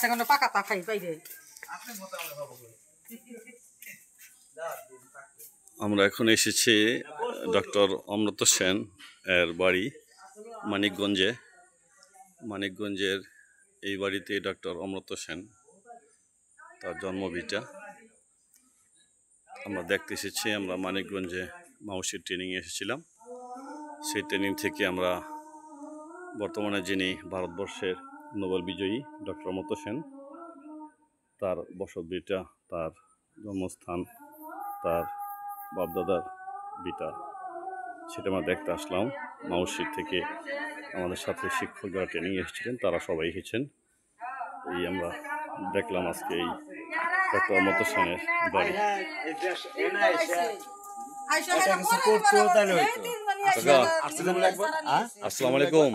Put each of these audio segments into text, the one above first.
সেখানে পাকা তা খাই বাইরে। আমরা এখন এসেছি ডক্টর অমৃত সেন এর বাড়ি মানিকগঞ্জের এই বাড়িতে ডক্টর অমৃত সেন তার জন্মভিটা আমরা দেখতে এসেছি। আমরা মানিকগঞ্জে মাউসির ট্রেনিংয়ে এসেছিলাম। সেই ট্রেনিং থেকে আমরা বর্তমানে যিনি ভারতবর্ষের নোবেল বিজয়ী ডক্টর অমৃত সেন তার বসতভিটা, তার জন্মস্থান, তার বাপদাদার ভিটা, সেটা আমরা দেখতে আসলাম। মাউসির থেকে আমাদের সাথে শিক্ষক যারা ট্রেনিং এসেছিলেন তারা সবাই এসেছেন। এই আমরা দেখলাম আজকে এই ডক্টর অমৃত সেনের বাড়ি। আসসালামু আলাইকুম।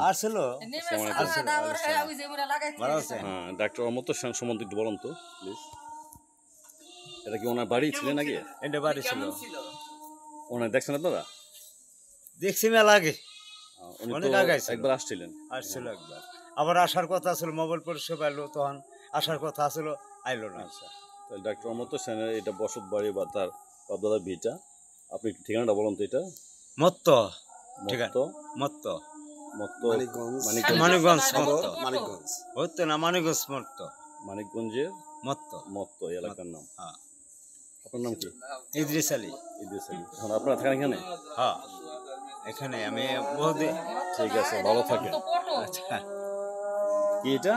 হ্যাঁ, ডক্টর অমৃত সেন সম্বন্ধে একটু বলুন তো প্লিজ। এটা কি ওনার বাড়ি ছিলেন আগে? এটা বাড়ি ছিল। ওনার দেখছেন আপনারা? দেখছি মেলা আগে, অনেক আগে একবার আসছিল একবার। আবার আসার কথা ছিল, মোবাইল পরিষেবা এলো, তখন আসার কথা ছিল, আইলো না। আচ্ছা, তাহলে ডক্টর অমৃত সেনের এটা বসত বাড়ি বা তার বাপদাদার ভিটা। আপনি একটু ঠিকানাটা বলুন তো। এটা মত্ত মানিকগঞ্জের মত্ত এলাকার নাম। আপনার নাম কি? ইদ্রিস আলী। এখন আপনারা থাকেন এখানে? হ্যাঁ, এখানে আমি বহুদিন। ঠিক আছে, ভালো থাকেন। আচ্ছা, কি এটা?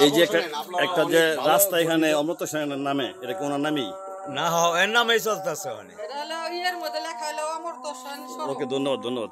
এই যে একটা যে রাস্তা এখানে অমৃত সেনের নামে, এটা কি ওনার নামই? না, এর নামেই চলতেছে। ওকে, ধন্যবাদ।